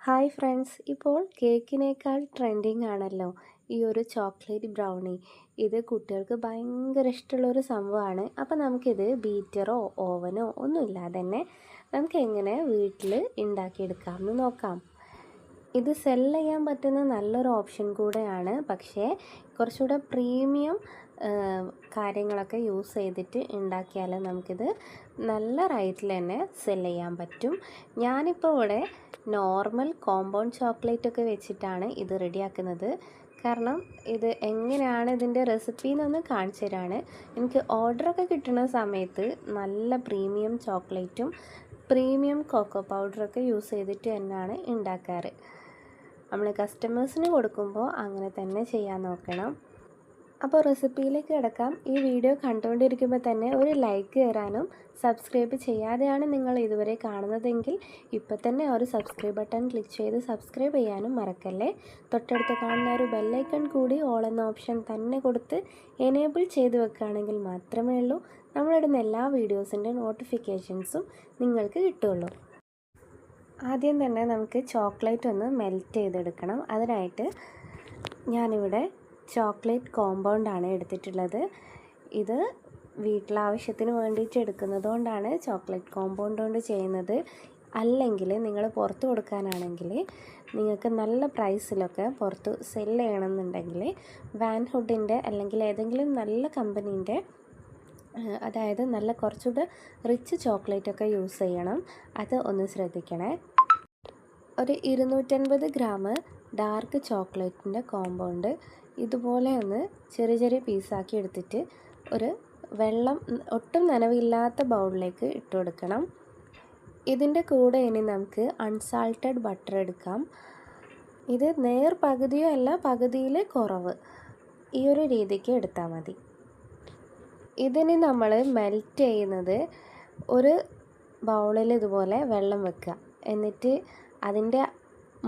Hi friends, ഇപ്പോൾ കേക്കിനേക്കാൾ trending ആണല്ലോ ഈ ഒരു ചോക്ലേറ്റ് ബ്രൗണി. ഇത് കുട്ടികൾക്ക് ഭയങ്കര ഇഷ്ടമുള്ളൊരു സംഭവമാണ്. അപ്പോൾ നമുക്കിത് ബീറ്ററോ ഓവനോ ഒന്നുമില്ലാതെ തന്നെ നമുക്ക് എങ്ങനെ വീട്ടിൽ ഉണ്ടാക്കിയെടുക്കാമെന്ന് നോക്കാം. ഇത് സെല്ല് ചെയ്യാൻ പറ്റുന്ന നല്ലൊരു ഓപ്ഷൻ കൂടെയാണ്. പക്ഷേ കുറച്ചുകൂടെ പ്രീമിയം കാര്യങ്ങളൊക്കെ യൂസ് ചെയ്തിട്ട് ഉണ്ടാക്കിയാൽ നമുക്കിത് നല്ല റേറ്റിൽ തന്നെ സെല്ല് ചെയ്യാൻ പറ്റും. ഞാനിപ്പോൾ ഇവിടെ നോർമൽ കോമ്പൗണ്ട് ചോക്ലേറ്റ് ഒക്കെ വെച്ചിട്ടാണ് ഇത് റെഡിയാക്കുന്നത്. കാരണം ഇത് എങ്ങനെയാണ് ഇതിൻ്റെ റെസിപ്പി എന്നൊന്ന് കാണിച്ചു തരാണ്. എനിക്ക് ഓർഡറൊക്കെ കിട്ടുന്ന സമയത്ത് നല്ല പ്രീമിയം ചോക്ലേറ്റും പ്രീമിയം കൊക്കോ പൗഡറൊക്കെ യൂസ് ചെയ്തിട്ട് തന്നെയാണ് ഉണ്ടാക്കാറ്. നമ്മൾ കസ്റ്റമേഴ്സിന് കൊടുക്കുമ്പോൾ അങ്ങനെ തന്നെ ചെയ്യാൻ നോക്കണം. അപ്പോൾ റെസിപ്പിയിലേക്ക് കിടക്കാം. ഈ വീഡിയോ കണ്ടുകൊണ്ടിരിക്കുമ്പോൾ തന്നെ ഒരു ലൈക്ക് തരാനും സബ്സ്ക്രൈബ് ചെയ്യാതെയാണ് നിങ്ങൾ ഇതുവരെ കാണുന്നതെങ്കിൽ ഇപ്പോൾ തന്നെ ഒരു സബ്സ്ക്രൈബ് ബട്ടൺ ക്ലിക്ക് ചെയ്ത് സബ്സ്ക്രൈബ് ചെയ്യാനും മറക്കല്ലേ. തൊട്ടടുത്ത് കാണുന്ന ഒരു ബെല്ലൈക്കൺ കൂടി ഓൾ എന്ന ഓപ്ഷൻ തന്നെ കൊടുത്ത് എനേബിൾ ചെയ്ത് വെക്കുകയാണെങ്കിൽ മാത്രമേ ഉള്ളൂ നമ്മളിടുന്ന എല്ലാ വീഡിയോസിൻ്റെ നോട്ടിഫിക്കേഷൻസും നിങ്ങൾക്ക് കിട്ടുള്ളൂ. ആദ്യം തന്നെ നമുക്ക് ചോക്ലേറ്റ് ഒന്ന് മെൽറ്റ് ചെയ്തെടുക്കണം. അതിനായിട്ട് ഞാനിവിടെ ചോക്ലേറ്റ് കോമ്പൗണ്ടാണ് എടുത്തിട്ടുള്ളത്. ഇത് വീട്ടിലാവശ്യത്തിന് വേണ്ടിയിട്ട് എടുക്കുന്നത് കൊണ്ടാണ് ചോക്ലേറ്റ് കോമ്പൗണ്ട് കൊണ്ട് ചെയ്യുന്നത്. അല്ലെങ്കിൽ നിങ്ങൾ പുറത്ത് കൊടുക്കാനാണെങ്കിൽ നിങ്ങൾക്ക് നല്ല പ്രൈസിലൊക്കെ പുറത്ത് സെല്ല് ചെയ്യണമെന്നുണ്ടെങ്കിൽ വാൻ ഹുഡിൻ്റെ അല്ലെങ്കിൽ ഏതെങ്കിലും നല്ല കമ്പനീൻ്റെ, അതായത് നല്ല കുറച്ചുകൂടെ റിച്ച് ചോക്ലേറ്റൊക്കെ യൂസ് ചെയ്യണം. അത് ഒന്ന് ശ്രദ്ധിക്കണേ. ഒരു 250 ഗ്രാം ഡാർക്ക് ചോക്ലേറ്റിൻ്റെ കോമ്പൗണ്ട് ഇതുപോലെ ഒന്ന് ചെറിയ ചെറിയ പീസാക്കി എടുത്തിട്ട് ഒരു വെള്ളം ഒട്ടും നനവില്ലാത്ത ബൗളിലേക്ക് ഇട്ട് കൊടുക്കണം. ഇതിൻ്റെ കൂടെ ഇനി നമുക്ക് അൺസാൾട്ടഡ് ബട്ടർ എടുക്കാം. ഇത് നേർ പകുതിയോ അല്ല, പകുതിയിൽ കുറവ്, ഈ ഒരു രീതിക്ക് എടുത്താൽ മതി. ഇതിന് നമ്മൾ മെൽറ്റ് ചെയ്യുന്നത് ഒരു ബൗളിൽ ഇതുപോലെ വെള്ളം വെക്കുക. എന്നിട്ട് അതിൻ്റെ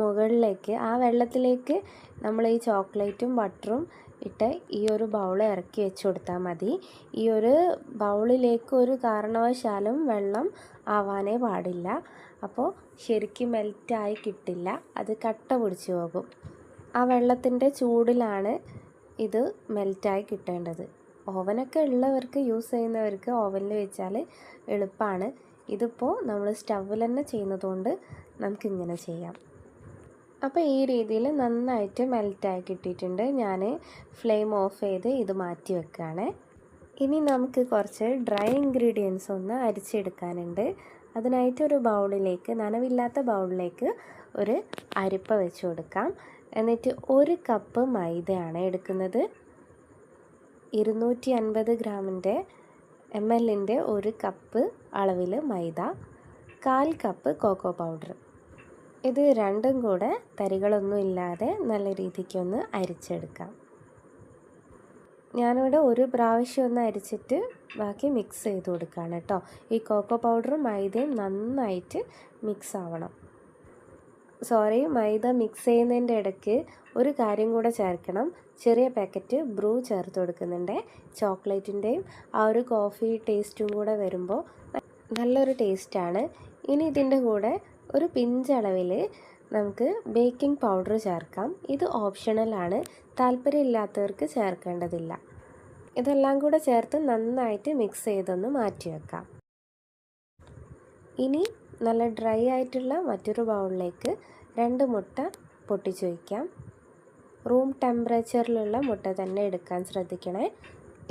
മുകളിലേക്ക് ആ വെള്ളത്തിലേക്ക് നമ്മൾ ഈ ചോക്ലേറ്റും ബട്ടറും ഇട്ട് ഈ ഒരു ബൗൾ ഇറക്കി വെച്ച് കൊടുത്താൽ മതി. ഈ ഒരു ബൗളിലേക്ക് ഒരു കാരണവശാലും വെള്ളം ആവാനേ പാടില്ല. അപ്പോൾ ശരിക്കും മെൽറ്റായി കിട്ടില്ല, അത് കട്ട പിടിച്ച് പോകും. ആ വെള്ളത്തിൻ്റെ ചൂടിലാണ് ഇത് മെൽറ്റായി കിട്ടേണ്ടത്. ഓവനൊക്കെ ഉള്ളവർക്ക്, യൂസ് ചെയ്യുന്നവർക്ക് ഓവനിൽ വെച്ചാൽ എളുപ്പമാണ്. ഇതിപ്പോൾ നമ്മൾ സ്റ്റൗവിൽ തന്നെ ചെയ്യുന്നതുകൊണ്ട് നമുക്കിങ്ങനെ ചെയ്യാം. അപ്പോൾ ഈ രീതിയിൽ നന്നായിട്ട് മെൽറ്റായി കിട്ടിയിട്ടുണ്ട്. ഞാൻ ഫ്ലെയിം ഓഫ് ചെയ്ത് ഇത് മാറ്റി വെക്കുകയാണ്. ഇനി നമുക്ക് കുറച്ച് ഡ്രൈ ഇൻഗ്രീഡിയൻസ് ഒന്ന് അരിച്ചെടുക്കാനുണ്ട്. അതിനായിട്ട് ഒരു ബൗളിലേക്ക്, നനവില്ലാത്ത ബൗളിലേക്ക് ഒരു അരിപ്പ വെച്ച് കൊടുക്കാം. എന്നിട്ട് 1 കപ്പ് മൈദയാണ് എടുക്കുന്നത്. 250 ഗ്രാമിൻ്റെ ml 1 കപ്പ് അളവിൽ മൈദ, 1/4 കപ്പ് കൊക്കോ പൗഡർ. ഇത് രണ്ടും കൂടെ തരികളൊന്നും ഇല്ലാതെ നല്ല രീതിക്കൊന്ന് അരിച്ചെടുക്കാം. ഞാനിവിടെ ഒരു പ്രാവശ്യം ഒന്ന് അരിച്ചിട്ട് ബാക്കി മിക്സ് ചെയ്ത് കൊടുക്കുകയാണ് കേട്ടോ. ഈ കൊക്കോ പൗഡറും മൈദയും നന്നായിട്ട് മിക്സ് ആവണം. മൈദ മിക്സ് ചെയ്യുന്നതിൻ്റെ ഇടയ്ക്ക് ഒരു കാര്യം കൂടെ ചേർക്കണം. ചെറിയ പാക്കറ്റ് ബ്രൂ ചേർത്ത് കൊടുക്കുന്നുണ്ട്. ചോക്ലേറ്റിൻ്റെയും ആ ഒരു കോഫി ടേസ്റ്റും കൂടെ വരുമ്പോൾ നല്ലൊരു ടേസ്റ്റാണ്. ഇനി ഇതിൻ്റെ കൂടെ ഒരു പിഞ്ചളവിൽ നമുക്ക് ബേക്കിംഗ് പൗഡർ ചേർക്കാം. ഇത് ഓപ്ഷണലാണ്, താല്പര്യമില്ലാത്തവർക്ക് ചേർക്കേണ്ടതില്ല. ഇതെല്ലാം കൂടെ ചേർത്ത് നന്നായിട്ട് മിക്സ് ചെയ്തൊന്ന് മാറ്റി വെക്കാം. ഇനി നല്ല ഡ്രൈ ആയിട്ടുള്ള മറ്റൊരു ബൗളിലേക്ക് 2 മുട്ട പൊട്ടിച്ച് വയ്ക്കാം. റൂം ടെമ്പറേച്ചറിലുള്ള മുട്ട തന്നെ എടുക്കാൻ ശ്രദ്ധിക്കണേ.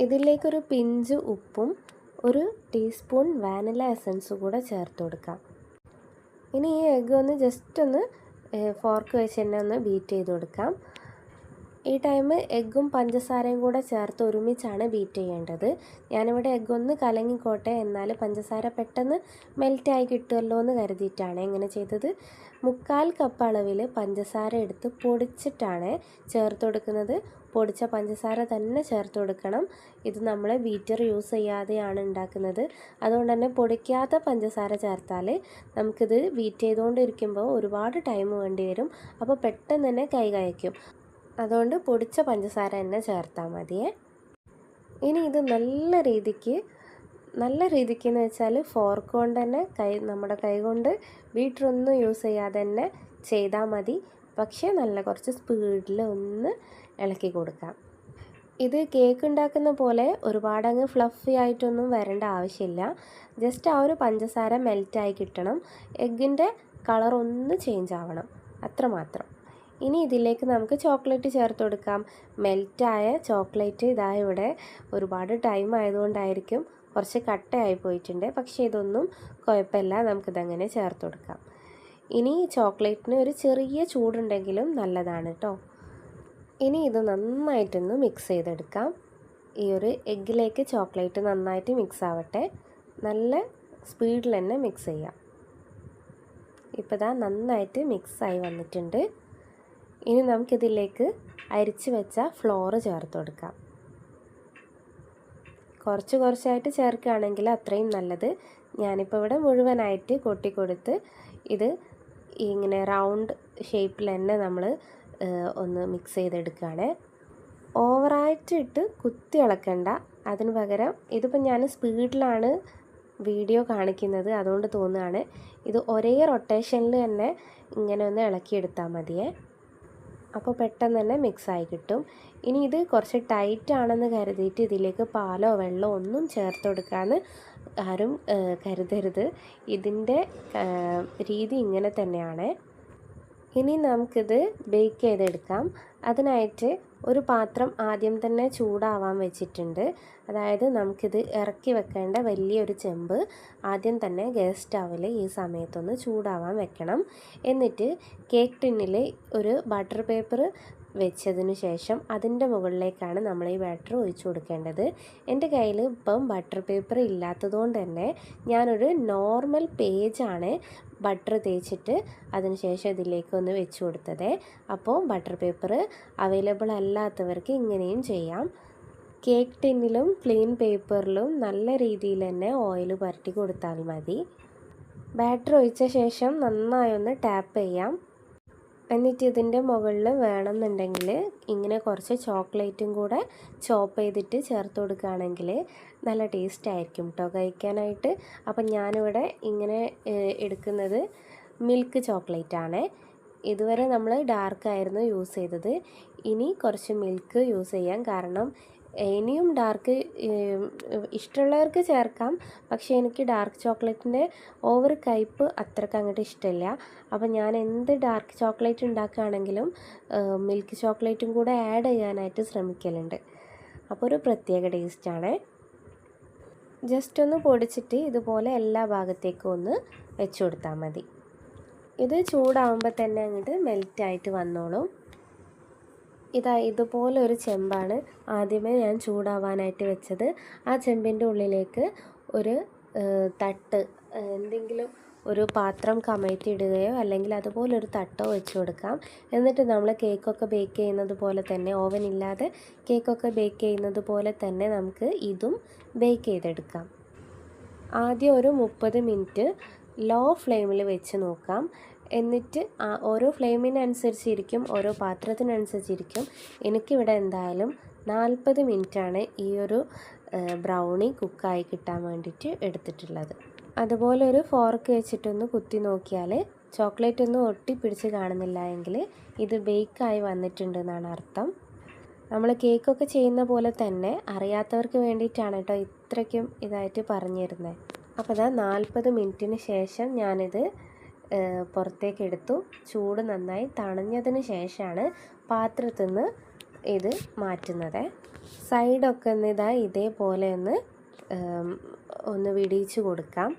ഇതിലേക്കൊരു പിഞ്ച് ഉപ്പും 1 ടീസ്പൂൺ വാനില എസൻസ് കൂടെ ചേർത്ത് കൊടുക്കാം. ഇനി ഈ എഗ്ഗ് ഒന്ന് ജസ്റ്റ് ഒന്ന് ഫോർക്ക് വെച്ച് തന്നെ ഒന്ന് ബീറ്റ് ചെയ്ത് കൊടുക്കാം. ഈ ടൈം എഗ്ഗും പഞ്ചസാരയും കൂടെ ചേർത്ത് ഒരുമിച്ചാണ് ബീറ്റ് ചെയ്യേണ്ടത്. ഞാനിവിടെ എഗ്ഗ് ഒന്ന് കലങ്ങിക്കോട്ടെ, എന്നാൽ പഞ്ചസാര പെട്ടെന്ന് മെൽറ്റായി കിട്ടുമല്ലോ എന്ന് കരുതിയിട്ടാണ് ഇങ്ങനെ ചെയ്തത്. 1/4 കപ്പ് അളവിൽ പഞ്ചസാര എടുത്ത് പൊടിച്ചിട്ടാണ് ചേർത്ത് കൊടുക്കുന്നത്. പൊടിച്ച പഞ്ചസാര തന്നെ ചേർത്ത് കൊടുക്കണം. ഇത് നമ്മൾ ബീറ്റർ യൂസ് ചെയ്യാതെയാണ് ഉണ്ടാക്കുന്നത്. അതുകൊണ്ട് തന്നെ പൊടിക്കാത്ത പഞ്ചസാര ചേർത്താൽ നമുക്കിത് ബീറ്റ് ചെയ്തുകൊണ്ടിരിക്കുമ്പോൾ ഒരുപാട് ടൈം വേണ്ടി വരും. അപ്പോൾ പെട്ടെന്ന് തന്നെ കൈ കയക്കും. അതുകൊണ്ട് പൊടിച്ച പഞ്ചസാര തന്നെ ചേർത്താൽ മതിയേ. ഇനി ഇത് നല്ല രീതിക്ക് നല്ല രീതിക്കെന്ന് വെച്ചാൽ ഫോർക്ക് കൊണ്ട് തന്നെ നമ്മുടെ കൈ കൊണ്ട് ബീറ്ററൊന്നും യൂസ് ചെയ്യാതെ തന്നെ ചെയ്താൽ മതി. പക്ഷേ നല്ല കുറച്ച് സ്പീഡിൽ ഒന്ന് ഇളക്കി കൊടുക്കാം. ഇത് കേക്ക് ഉണ്ടാക്കുന്ന പോലെ ഒരുപാടങ്ങ് ഫ്ലഫി ആയിട്ടൊന്നും വരേണ്ട ആവശ്യമില്ല. ജസ്റ്റ് ആ ഒരു പഞ്ചസാര മെൽറ്റായി കിട്ടണം. എഗ്ഗിൻ്റെ കളർ ഒന്ന് ചേഞ്ച് ആവണം, അത്രമാത്രം. ഇനി ഇതിലേക്ക് നമുക്ക് ചോക്ലേറ്റ് ചേർത്ത് കൊടുക്കാം. മെൽറ്റായ ചോക്ലേറ്റ് ഇതാ ഇവിടെ ഒരുപാട് ടൈം ആയതുകൊണ്ടായിരിക്കും കുറച്ച് കട്ടയായി പോയിട്ടുണ്ട്. പക്ഷേ ഇതൊന്നും കുഴപ്പമില്ല, നമുക്കിതങ്ങനെ ചേർത്ത് കൊടുക്കാം. ഇനി ചോക്ലേറ്റിന് ഒരു ചെറിയ ചൂടുണ്ടെങ്കിലും നല്ലതാണ് കേട്ടോ. ഇനി ഇത് നന്നായിട്ടൊന്ന് മിക്സ് ചെയ്തെടുക്കാം. ഈ ഒരു എഗ്ഗിലേക്ക് ചോക്ലേറ്റ് നന്നായിട്ട് മിക്സ് ആവട്ടെ. നല്ല സ്പീഡിൽ തന്നെ മിക്സ് ചെയ്യാം. ഇപ്പോൾ ഇതാ നന്നായിട്ട് മിക്സായി വന്നിട്ടുണ്ട്. ഇനി നമുക്കിതിലേക്ക് അരിച്ച് വെച്ച ഫ്ലോറ് ചേർത്ത് കൊടുക്കാം. കുറച്ച് കുറച്ചായിട്ട് ചേർക്കുകയാണെങ്കിൽ അത്രയും നല്ലത്. ഞാനിപ്പോൾ ഇവിടെ മുഴുവനായിട്ട് കൊട്ടിക്കൊടുത്ത് ഇത് ഇങ്ങനെ റൗണ്ട് ഷേപ്പിൽ തന്നെ നമ്മൾ ഒന്ന് മിക്സ് ചെയ്തെടുക്കുകയാണ്. ഓവറായിട്ട് ഇട്ട് കുത്തി ഇളക്കണ്ട. അതിന് പകരം ഇതിപ്പോൾ ഞാൻ സ്പീഡിലാണ് വീഡിയോ കാണിക്കുന്നത്, അതുകൊണ്ട് തോന്നുകയാണ്. ഇത് ഒരേ റൊട്ടേഷനിൽ തന്നെ ഇങ്ങനെ ഒന്ന് ഇളക്കിയെടുത്താൽ മതിയേ. അപ്പോൾ പെട്ടെന്ന് തന്നെ മിക്സായി കിട്ടും. ഇനി ഇത് കുറച്ച് ടൈറ്റ് ആണെന്ന് കരുതിയിട്ട് ഇതിലേക്ക് പാലോ വെള്ളമോ ഒന്നും ചേർത്ത് കൊടുക്കാമെന്ന് ആരും കരുതരുത്. ഇതിൻ്റെ രീതി ഇങ്ങനെ തന്നെയാണ്. ഇനി നമുക്കിത് ബേക്ക് ചെയ്തെടുക്കാം. അതിനായിട്ട് ഒരു പാത്രം ആദ്യം തന്നെ ചൂടാവാൻ വെച്ചിട്ടുണ്ട്. അതായത് നമുക്കിത് ഇറക്കി വെക്കേണ്ട വലിയൊരു ചെമ്പ് ആദ്യം തന്നെ ഗ്യാസ് സ്റ്റൗവിൽ ഈ സമയത്തൊന്ന് ചൂടാവാൻ വെക്കണം. എന്നിട്ട് കേക്ക് ടിന്നിൽ ഒരു ബട്ടർ പേപ്പർ വെച്ചതിന് ശേഷം അതിൻ്റെ മുകളിലേക്കാണ് നമ്മൾ ഈ ബാറ്റർ ഒഴിച്ചു കൊടുക്കേണ്ടത്. എൻ്റെ കയ്യിൽ ഇപ്പം ബട്ടർ പേപ്പർ ഇല്ലാത്തതുകൊണ്ട് തന്നെ ഞാനൊരു നോർമൽ പേജാണ് ബട്ടർ തേച്ചിട്ട് അതിന് ശേഷം ഇതിലേക്ക് ഒന്ന് വെച്ച് കൊടുത്തത്. അപ്പോൾ ബട്ടർ പേപ്പർ അവൈലബിൾ അല്ലാത്തവർക്ക് ഇങ്ങനെയും ചെയ്യാം. കേക്ക് ടിന്നിലും ക്ലീൻ പേപ്പറിലും നല്ല രീതിയിൽ തന്നെ ഓയിൽ പുരട്ടി കൊടുത്താൽ മതി. ബാറ്റർ ഒഴിച്ച ശേഷം നന്നായി ഒന്ന് ടാപ്പ് ചെയ്യാം. എന്നിട്ട് ഇതിൻ്റെ മുകളിൽ വേണമെന്നുണ്ടെങ്കിൽ ഇങ്ങനെ കുറച്ച് ചോക്ലേറ്റും കൂടെ ചോപ്പ് ചെയ്തിട്ട് ചേർത്ത് കൊടുക്കുകയാണെങ്കിൽ നല്ല ടേസ്റ്റ് ആയിരിക്കും കേട്ടോ കഴിക്കാനായിട്ട്. അപ്പം ഞാനിവിടെ ഇങ്ങനെ എടുക്കുന്നത് മിൽക്ക് ചോക്ലേറ്റ് ആണ്. ഇതുവരെ നമ്മൾ ഡാർക്കായിരുന്നു യൂസ് ചെയ്തത്. ഇനി കുറച്ച് മിൽക്ക് യൂസ് ചെയ്യാം. കാരണം ഇനിയും ഡാർക്ക് ഇഷ്ടമുള്ളവർക്ക് ചേർക്കാം. പക്ഷേ എനിക്ക് ഡാർക്ക് ചോക്ലേറ്റിൻ്റെ ഓവർ കയ്പ്പ് അത്രയ്ക്ക് അങ്ങോട്ട് ഇഷ്ടമില്ല. അപ്പോൾ ഞാൻ എന്ത് ഡാർക്ക് ചോക്ലേറ്റ് ഉണ്ടാക്കുകയാണെങ്കിലും മിൽക്ക് ചോക്ലേറ്റും കൂടെ ആഡ് ചെയ്യാനായിട്ട് ശ്രമിക്കലുണ്ട്. അപ്പോൾ ഒരു പ്രത്യേക ടേസ്റ്റാണ്. ജസ്റ്റ് ഒന്ന് പൊടിച്ചിട്ട് ഇതുപോലെ എല്ലാ ഭാഗത്തേക്കും ഒന്ന് വെച്ച് കൊടുത്താൽ മതി. ഇത് ചൂടാവുമ്പോൾ തന്നെ അങ്ങോട്ട് മെൽറ്റായിട്ട് വന്നോളും. ഇതുപോലെ ഒരു ചെമ്പാണ് ആദ്യമേ ഞാൻ ചൂടാവാനായിട്ട് വെച്ചത്. ആ ചെമ്പിൻ്റെ ഉള്ളിലേക്ക് ഒരു തട്ട് എന്തെങ്കിലും ഒരു പാത്രം കമഴ്ത്തിയിടുകയോ അല്ലെങ്കിൽ അതുപോലൊരു തട്ടോ വെച്ച് കൊടുക്കാം. എന്നിട്ട് നമ്മൾ കേക്കൊക്കെ ബേക്ക് ചെയ്യുന്നത് പോലെ തന്നെ, ഓവൻ ഇല്ലാതെ കേക്കൊക്കെ ബേക്ക് ചെയ്യുന്നത് പോലെ തന്നെ നമുക്ക് ഇതും ബേക്ക് ചെയ്തെടുക്കാം. ആദ്യം ഒരു 30 മിനിറ്റ് ലോ ഫ്ലെയിമിൽ വെച്ച് നോക്കാം. എന്നിട്ട് ഓരോ ഫ്ലെയിമിനനുസരിച്ചിരിക്കും, ഓരോ പാത്രത്തിനനുസരിച്ചിരിക്കും. എനിക്കിവിടെ എന്തായാലും 40 മിനിറ്റാണ് ഈ ഒരു ബ്രൗണി കുക്കായി കിട്ടാൻ വേണ്ടിയിട്ട് എടുത്തിട്ടുള്ളത്. അതുപോലെ ഒരു ഫോർക്ക് വെച്ചിട്ടൊന്ന് കുത്തി നോക്കിയാൽ ചോക്ലേറ്റ് ഒന്നും ഒട്ടിപ്പിടിച്ച് കാണുന്നില്ല എങ്കിൽ ഇത് ബേക്കായി വന്നിട്ടുണ്ടെന്നാണ് അർത്ഥം. നമ്മൾ കേക്കൊക്കെ ചെയ്യുന്ന പോലെ തന്നെ അറിയാത്തവർക്ക് വേണ്ടിയിട്ടാണ് കേട്ടോ ഇത്രയ്ക്കും ഇതായിട്ട് പറഞ്ഞു തരുന്നത്. അപ്പോൾ ഇതാ 40 മിനിറ്റിന് ശേഷം ഞാനിത് പുറത്തേക്ക് എടുത്തു. ചൂട് നന്നായി തണഞ്ഞതിന് ശേഷമാണ് പാത്രത്തിൽ നിന്ന് ഇത് മാറ്റുന്നത്. സൈഡൊക്കെ ഒന്ന് ഇതേപോലെ ഒന്ന് വിടിയിച്ച് കൊടുക്കാം.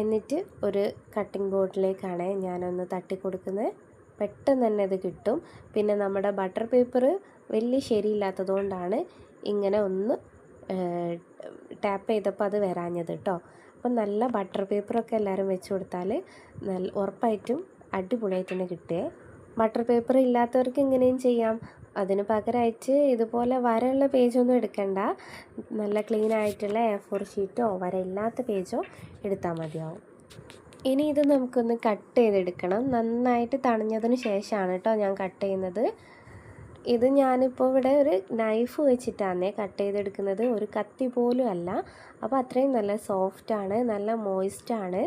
എന്നിട്ട് ഒരു കട്ടിംഗ് ബോർഡിലേക്കാണ് ഞാനൊന്ന് തട്ടി കൊടുക്കുന്നത്. പെട്ടെന്ന് തന്നെ ഇത് കിട്ടും. പിന്നെ നമ്മുടെ ബട്ടർ പേപ്പർ വലിയ ശരിയില്ലാത്തതുകൊണ്ടാണ് ഇങ്ങനെ ഒന്ന് ടാപ്പ് ചെയ്തപ്പോൾ അത് വരാഞ്ഞത് കേട്ടോ. അപ്പം നല്ല ബട്ടർ പേപ്പറൊക്കെ എല്ലാവരും വെച്ച് കൊടുത്താൽ നല്ല ഉറപ്പായിട്ടും അടിപൊളിയായിട്ട് തന്നെ കിട്ടുക. ബട്ടർ പേപ്പർ ഇല്ലാത്തവർക്ക് ഇങ്ങനെയും ചെയ്യാം. അതിന് പകരമായിട്ട് ഇതുപോലെ വരയുള്ള പേജൊന്നും എടുക്കണ്ട. നല്ല ക്ലീൻ ആയിട്ടുള്ള A4 ഷീറ്റോ വരയില്ലാത്ത പേജോ എടുത്താൽ മതിയാവും. ഇനി ഇത് നമുക്കൊന്ന് കട്ട് ചെയ്തെടുക്കണം. നന്നായിട്ട് തണിഞ്ഞതിന് ശേഷമാണ് കേട്ടോ ഞാൻ കട്ട് ചെയ്യുന്നത്. ഇത് ഞാനിപ്പോൾ ഇവിടെ ഒരു നൈഫ് വെച്ചിട്ടാണ് കട്ട് ചെയ്തെടുക്കുന്നത്, ഒരു കത്തി പോലും അല്ല. അപ്പോൾ അത്രയും നല്ല സോഫ്റ്റാണ്, നല്ല മോയിസ്റ്റാണ്,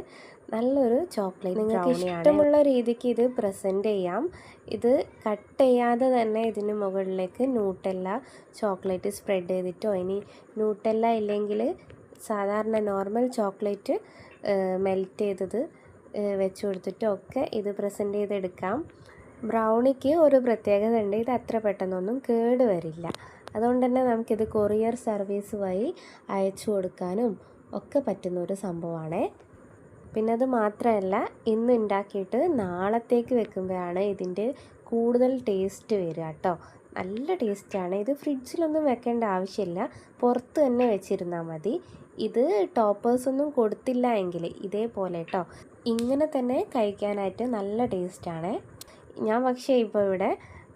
നല്ലൊരു ചോക്ലേറ്റ് ബ്രൗണിയാണ്. നിങ്ങൾക്ക് ഇഷ്ടമുള്ള രീതിക്ക് ഇത് പ്രസൻറ്റ് ചെയ്യാം. ഇത് കട്ട് ചെയ്യാതെ തന്നെ ഇതിന് മുകളിലേക്ക് ന്യൂട്ടെല്ല ചോക്ലേറ്റ് സ്പ്രെഡ് ചെയ്തിട്ടോ, ഇനി ന്യൂട്ടെല്ല ഇല്ലെങ്കിൽ സാധാരണ നോർമൽ ചോക്ലേറ്റ് മെൽറ്റ് ചെയ്തത് വെച്ച് കൊടുത്തിട്ടോ ഒക്കെ ഇത് പ്രസൻറ്റ് ചെയ്തെടുക്കാം. ബ്രൗണിക്ക് ഒരു പ്രത്യേകത ഉണ്ട്, ഇത് അത്ര പെട്ടെന്നൊന്നും കേട് വരില്ല. അതുകൊണ്ട് തന്നെ നമുക്കിത് കൊറിയർ സർവീസ് വഴി അയച്ചു കൊടുക്കാനും ഒക്കെ പറ്റുന്ന ഒരു സംഭവമാണ്. പിന്നെ അത് മാത്രമല്ല, ഇന്ന് ഉണ്ടാക്കിയിട്ട് നാളത്തേക്ക് വെക്കുമ്പോഴാണ് ഇതിൻ്റെ കൂടുതൽ ടേസ്റ്റ് വരിക കേട്ടോ. നല്ല ടേസ്റ്റാണ്. ഇത് ഫ്രിഡ്ജിലൊന്നും വെക്കേണ്ട ആവശ്യമില്ല, പുറത്ത് തന്നെ വെച്ചിരുന്നാൽ മതി. ഇത് ടോപ്പേഴ്സൊന്നും കൊടുത്തില്ല എങ്കിൽ ഇതേപോലെ കേട്ടോ ഇങ്ങനെ തന്നെ കഴിക്കാനായിട്ട് നല്ല ടേസ്റ്റാണ്. ഞാൻ പക്ഷേ ഇപ്പോൾ ഇവിടെ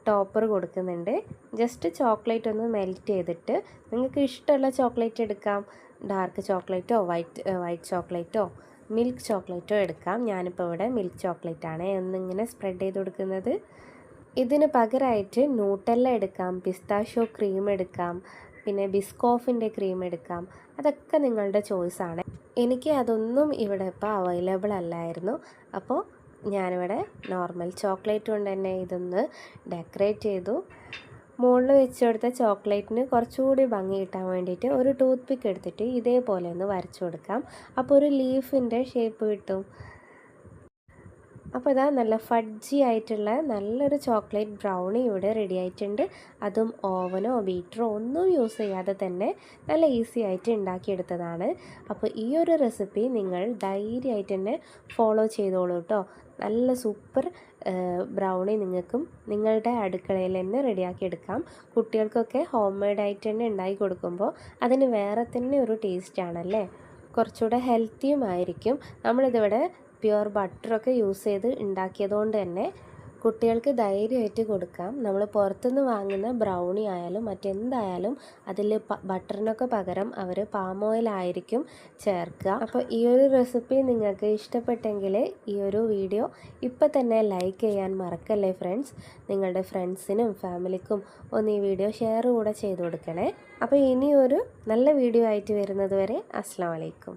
ടോപ്പർ കൊടുക്കുന്നുണ്ട്. ജസ്റ്റ് ചോക്ലേറ്റ് ഒന്ന് മെൽറ്റ് ചെയ്തിട്ട് നിങ്ങൾക്ക് ഇഷ്ടമുള്ള ചോക്ലേറ്റ് എടുക്കാം. ഡാർക്ക് ചോക്ലേറ്റോ വൈറ്റ് ചോക്ലേറ്റോ മിൽക്ക് ചോക്ലേറ്റോ എടുക്കാം. ഞാനിപ്പോൾ ഇവിടെ മിൽക്ക് ചോക്ലേറ്റാണ് ഒന്നിങ്ങനെ സ്പ്രെഡ് ചെയ്ത് കൊടുക്കുന്നത്. ഇതിന് പകരമായിട്ട് ന്യൂട്ടെല്ല എടുക്കാം, പിസ്താഷ്യോ ക്രീം എടുക്കാം, പിന്നെ ബിസ്കോഫിൻ്റെ ക്രീം എടുക്കാം. അതൊക്കെ നിങ്ങളുടെ ചോയ്സാണ്. എനിക്ക് അതൊന്നും ഇവിടെ ഇപ്പോൾ അവൈലബിൾ അല്ലായിരുന്നു. അപ്പോൾ ഞാനിവിടെ നോർമൽ ചോക്ലേറ്റ് കൊണ്ട് തന്നെ ഇതൊന്ന് ഡെക്കറേറ്റ് ചെയ്തു. മുകളിൽ വെച്ച് കൊടുത്ത ചോക്ലേറ്റിന് കുറച്ചുകൂടി ഭംഗി കിട്ടാൻ വേണ്ടിയിട്ട് ഒരു ടൂത്ത് പിക്ക് എടുത്തിട്ട് ഇതേപോലെ ഒന്ന് വരച്ചു കൊടുക്കാം. അപ്പോൾ ഒരു ലീഫിൻ്റെ ഷേപ്പ് കിട്ടും. അപ്പോൾ ഇതാ നല്ല ഫഡ്ജി ആയിട്ടുള്ള നല്ലൊരു ചോക്ലേറ്റ് ബ്രൗണി ഇവിടെ റെഡി ആയിട്ടുണ്ട്. അതും ഓവനോ ബീറ്ററോ ഒന്നും യൂസ് ചെയ്യാതെ തന്നെ നല്ല ഈസി ആയിട്ട് ഉണ്ടാക്കിയെടുത്തതാണ്. അപ്പോൾ ഈ ഒരു റെസിപ്പി നിങ്ങൾ ധൈര്യമായിട്ട് തന്നെ ഫോളോ ചെയ്തോളൂ കേട്ടോ. നല്ല സൂപ്പർ ബ്രൗണി നിങ്ങൾക്കും നിങ്ങളുടെ അടുക്കളയിൽ തന്നെ റെഡിയാക്കി എടുക്കാം. കുട്ടികൾക്കൊക്കെ ഹോം മെയ്ഡായിട്ട് തന്നെ ഉണ്ടാക്കി കൊടുക്കുമ്പോൾ അതിന് വേറെ തന്നെ ഒരു ടേസ്റ്റാണല്ലേ, കുറച്ചുകൂടെ ഹെൽത്തിയുമായിരിക്കും. നമ്മളിതിവിടെ പ്യുവർ ബട്ടറൊക്കെ യൂസ് ചെയ്ത് ഉണ്ടാക്കിയതുകൊണ്ട് തന്നെ കുട്ടികൾക്ക് ധൈര്യമായിട്ട് കൊടുക്കാം. നമ്മൾ പുറത്തുനിന്ന് വാങ്ങുന്ന ബ്രൗണി ആയാലും മറ്റെന്തായാലും അതിൽ ബട്ടറിനൊക്കെ പകരം അവർ പാം ഓയിലായിരിക്കും ചേർക്കുക. അപ്പോൾ ഈ ഒരു റെസിപ്പി നിങ്ങൾക്ക് ഇഷ്ടപ്പെട്ടെങ്കിൽ ഈ ഒരു വീഡിയോ ഇപ്പം തന്നെ ലൈക്ക് ചെയ്യാൻ മറക്കല്ലേ ഫ്രണ്ട്സ്. നിങ്ങളുടെ ഫ്രണ്ട്സിനും ഫാമിലിക്കും ഒന്ന് ഈ വീഡിയോ ഷെയർ കൂടെ ചെയ്ത് കൊടുക്കണേ. അപ്പോൾ ഇനിയൊരു നല്ല വീഡിയോ ആയിട്ട് വരുന്നത് വരെ അസ്സലാമു അലൈക്കും.